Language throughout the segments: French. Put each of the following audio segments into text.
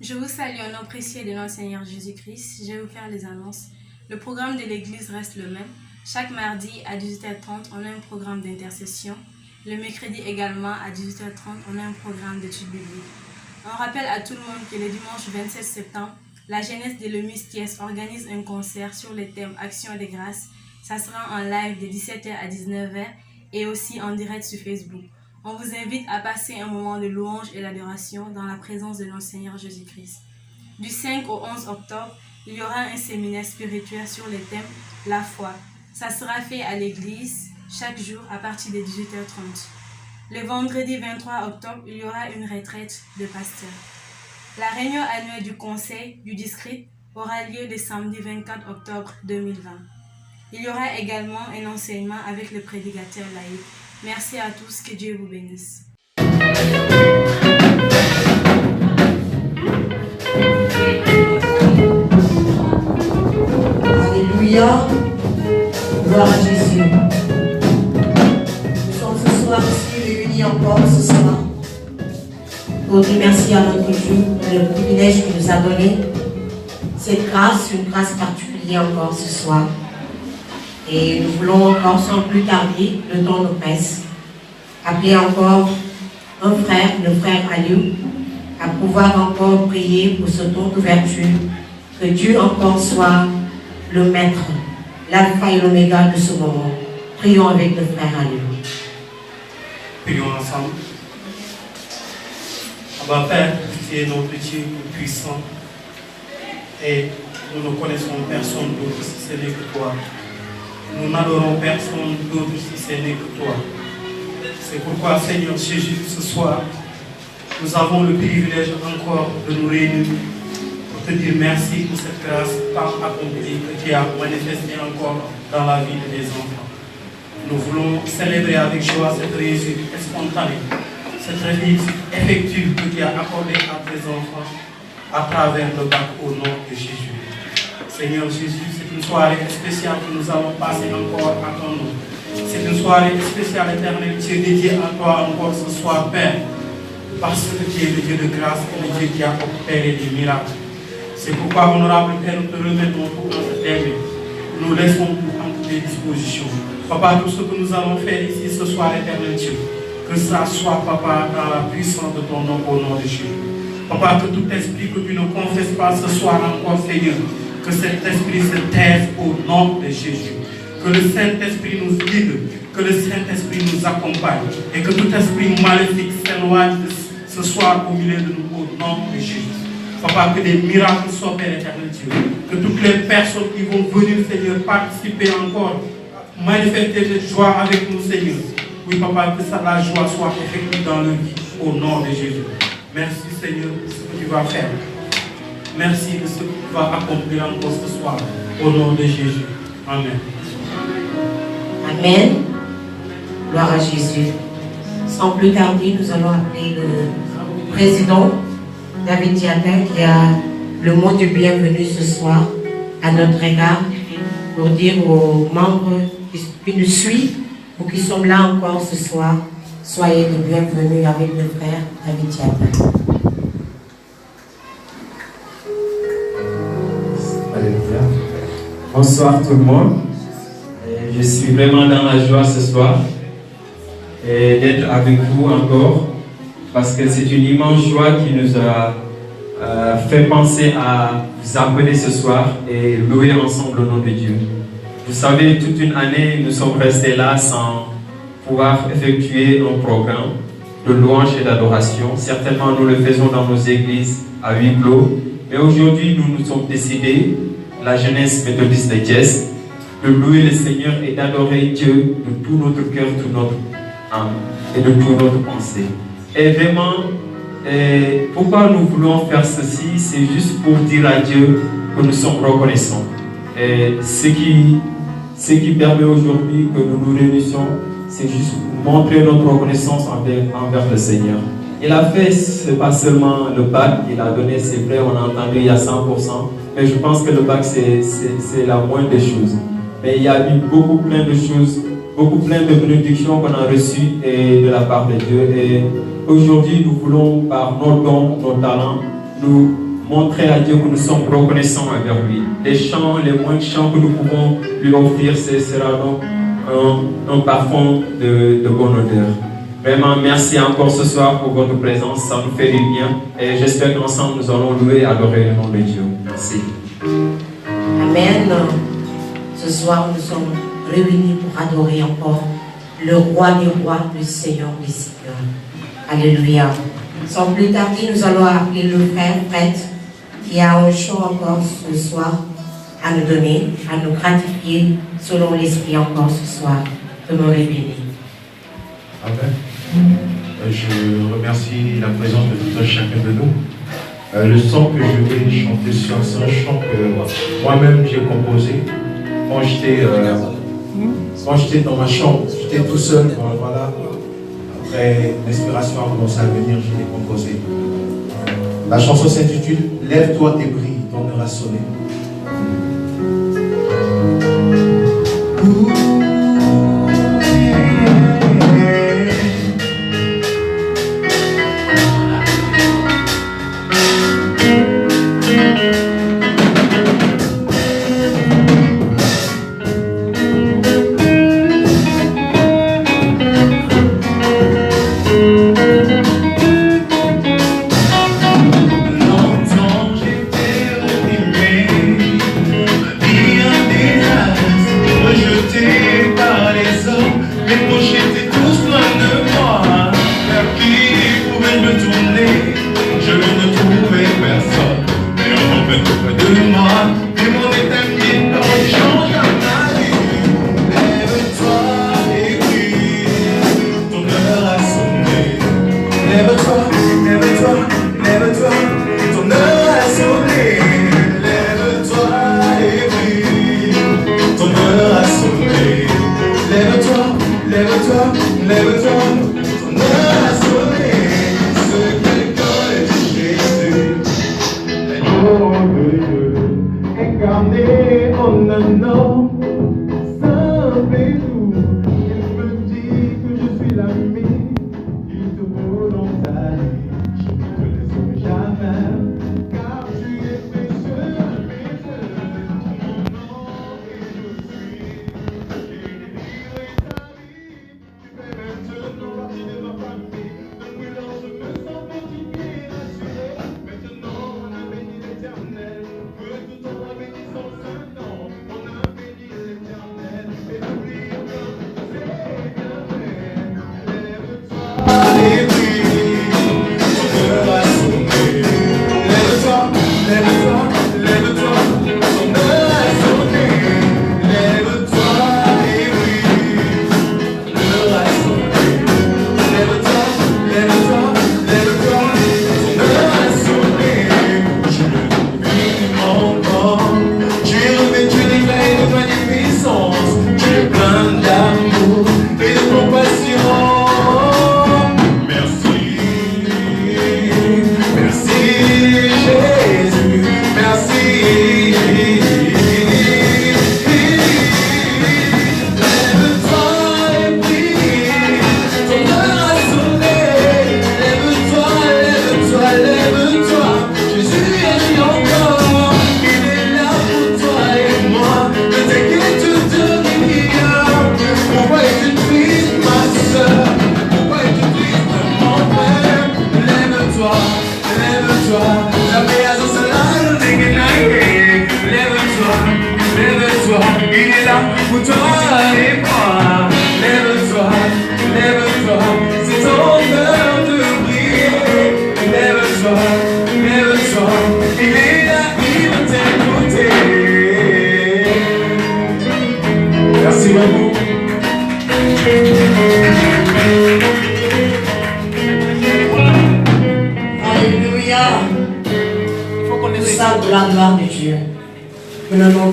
Je vous salue au nom précieux de notre Seigneur Jésus-Christ. Je vais vous faire les annonces. Le programme de l'église reste le même. Chaque mardi à 18h30, on a un programme d'intercession. Le mercredi également à 18h30, on a un programme d'études bibliques. On rappelle à tout le monde que le dimanche 27 septembre, la jeunesse de l'Emus organise un concert sur le thème Action de grâce. Ça sera en live de 17h à 19h et aussi en direct sur Facebook. On vous invite à passer un moment de louange et d'adoration dans la présence de notre Seigneur Jésus-Christ. Du 5 au 11 octobre, il y aura un séminaire spirituel sur le thème La foi. Ça sera fait à l'église chaque jour à partir de 18h30. Le vendredi 23 octobre, il y aura une retraite de pasteurs. La réunion annuelle du conseil du district aura lieu le samedi 24 octobre 2020. Il y aura également un enseignement avec le prédicateur laïque. Merci à tous, que Dieu vous bénisse. Alléluia, gloire à Jésus. Nous sommes ce soir ici réunis encore ce soir pour dire merci à notre Dieu pour le privilège qu'il nous a donné. Cette grâce, une grâce particulière encore ce soir. Et nous voulons encore, sans plus tarder, le temps nous presse, appeler encore un frère, le frère Aliou, à pouvoir encore prier pour ce temps d'ouverture. Que Dieu encore soit le maître, l'alpha et l'oméga de ce moment. Prions avec le frère Aliou. Prions ensemble. Abba Père, tu es notre Dieu puissant et nous ne connaissons personne d'autre si ce n'est que toi. Nous n'adorons personne d'autre si ce n'est que toi. C'est pourquoi, Seigneur Jésus, ce soir, nous avons le privilège encore de nous réunir pour te dire merci pour cette grâce tant accomplie que tu as manifestée encore dans la vie de tes enfants. Nous voulons célébrer avec joie cette réussite spontanée, cette réussite effective que tu as accordée à tes enfants à travers le bac au nom de Jésus. Seigneur Jésus, c'est une soirée spéciale que nous allons passer encore à ton nom. C'est une soirée spéciale éternelle qui est dédiée à toi encore ce soir, Père, parce que tu es le Dieu de grâce et le Dieu qui a opéré des miracles. C'est pourquoi, honorable Père, nous te remettons tout dans cette terre. Nous laissons tout en tes dispositions. Papa, tout ce que nous allons faire ici ce soir, éternel Dieu, que ça soit, Papa, dans la puissance de ton nom, au nom de Jésus. Papa, que tout esprit que tu ne confesses pas ce soir encore, Seigneur, que cet esprit se taise au nom de Jésus. Que le Saint-Esprit nous guide, que le Saint-Esprit nous accompagne et que tout esprit maléfique s'éloigne ce soir au milieu de nous au nom de Jésus. Papa, que des miracles s'opèrent, éternel Dieu. Que toutes les personnes qui vont venir, Seigneur, participer encore, manifester de joie avec nous, Seigneur. Oui, Papa, que la joie soit effective dans leur vie au nom de Jésus. Merci, Seigneur, de ce que tu vas faire. Merci de ce que tu vas accomplir encore ce soir. Au nom de Jésus. Amen. Amen. Gloire à Jésus. Sans plus tarder, nous allons appeler le président David Diatin qui a le mot de bienvenue ce soir à notre égard pour dire aux membres qui nous suivent ou qui sont là encore ce soir, soyez les bienvenus avec le frère David Diatin. Alléluia. Bonsoir tout le monde. Je suis vraiment dans la joie ce soir d'être avec vous encore parce que c'est une immense joie qui nous a fait penser à vous appeler ce soir et louer ensemble au nom de Dieu. Vous savez, toute une année, nous sommes restés là sans pouvoir effectuer un programme de louange et d'adoration. Certainement, nous le faisons dans nos églises à huis clos. Mais aujourd'hui, nous nous sommes décidés, la jeunesse méthodiste de Thiès, de louer le Seigneur et d'adorer Dieu de tout notre cœur, de toute notre âme et de toute notre pensée. Et vraiment, pourquoi nous voulons faire ceci, c'est juste pour dire à Dieu que nous sommes reconnaissants. Et ce qui permet aujourd'hui que nous nous réunissions, c'est juste montrer notre reconnaissance envers le Seigneur. Il a fait, ce n'est pas seulement le bac, il a donné, c'est vrai, on a entendu il y a 100%, mais je pense que le bac c'est la moindre des choses. Mais il y a eu plein de choses, plein de bénédictions qu'on a reçues de la part de Dieu. Et aujourd'hui, nous voulons, par nos dons, nos talents, nous montrer à Dieu que nous sommes reconnaissants envers lui. Les chants, les moindres chants que nous pouvons lui offrir, ce sera donc un parfum de bonne odeur. Vraiment, merci encore ce soir pour votre présence, ça nous fait du bien et j'espère qu'ensemble nous allons louer et adorer le nom de Dieu. Merci. Amen. Ce soir, nous sommes réunis pour adorer encore le roi des rois, le Seigneur des seigneurs. Alléluia. Sans plus tarder, nous allons appeler le frère prêtre qui a un chant encore ce soir à nous donner, à nous gratifier selon l'esprit encore ce soir. Demeurez bénis. Amen. Je remercie la présence de tout un chacun de nous. Le chant que je vais chanter, c'est un chant que moi-même j'ai composé quand j'étais dans ma chambre. J'étais tout seul, voilà. Après, l'inspiration a commencé à venir, je l'ai composé. La chanson s'intitule « Lève-toi et brille, ton heure a sonné ».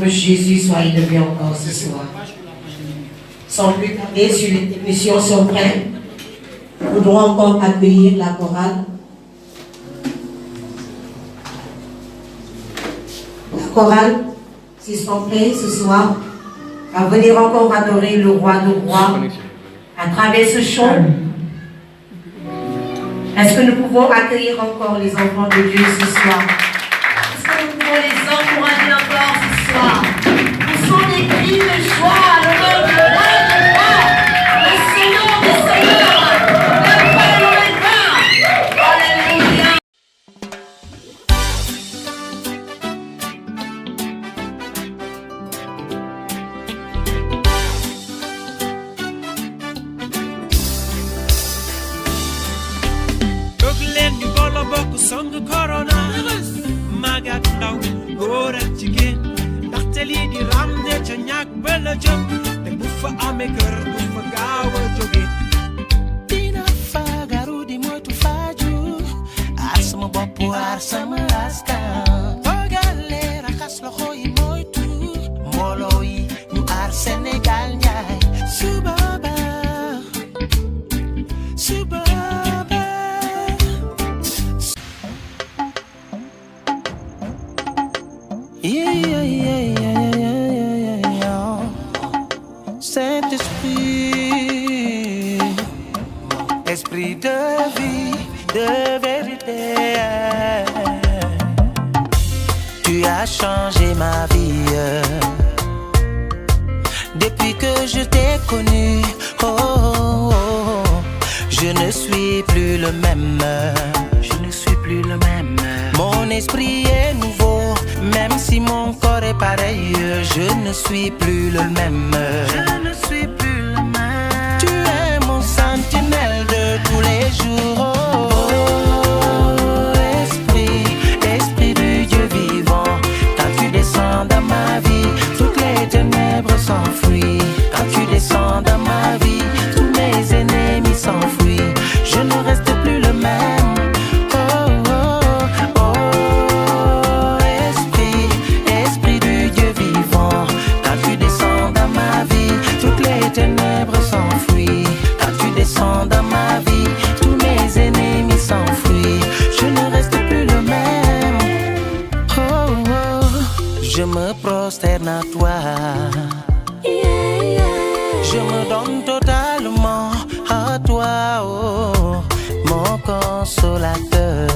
Jésus soit élevé encore ce soir. Sans plus tarder, sur les techniciens sont prêts. Nous voudrons encore accueillir la chorale. La chorale, s'ils sont prêts ce soir, à venir encore adorer le roi de rois à travers ce chant. Est-ce que nous pouvons accueillir encore les enfants de Dieu ce soir? song coronavirus magak ndaw góor ak jigéen ndaxte lii di ram ne ca ñàkk ba la jëm te bu fa amee kër du fa gaaw a jóge dina fagaru di moytu faju aar sama bopp aar sama askan toogale raxas loxo yi moytu mbooloo yi ñu aar Sénégal njaay subaba Saint-Esprit, esprit de vie, de vérité, tu as changé ma vie depuis que je t'ai connu. Oh, oh, oh, je ne suis plus le même. Je ne suis plus le même. Mon esprit est nouveau, même si mon corps est pareil. Je ne suis plus le même. Je ne suis plus le même. Tu es mon sentinelle de tous les jours. Oh, esprit, esprit du Dieu vivant. Quand tu descends dans ma vie, toutes les ténèbres s'enfuient. Quand tu descends dans ma vie, tous mes ennemis s'enfuient. Je ne reste plus le même. Ténèbres s'enfuient. Quand tu descends dans ma vie, tous mes ennemis s'enfuient. Je ne reste plus le même. Oh, oh, je me prosterne à toi. Je me donne totalement à toi, oh, mon consolateur.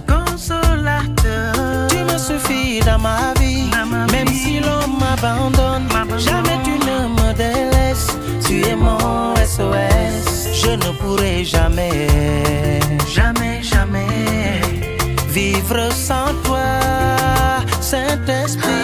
Consolateur. Tu me suffis dans ma vie, même si l'on m'abandonne. Jamais tu ne me délaisses. Tu es mon SOS. Je ne pourrai jamais, jamais, jamais vivre sans toi, Saint-Esprit.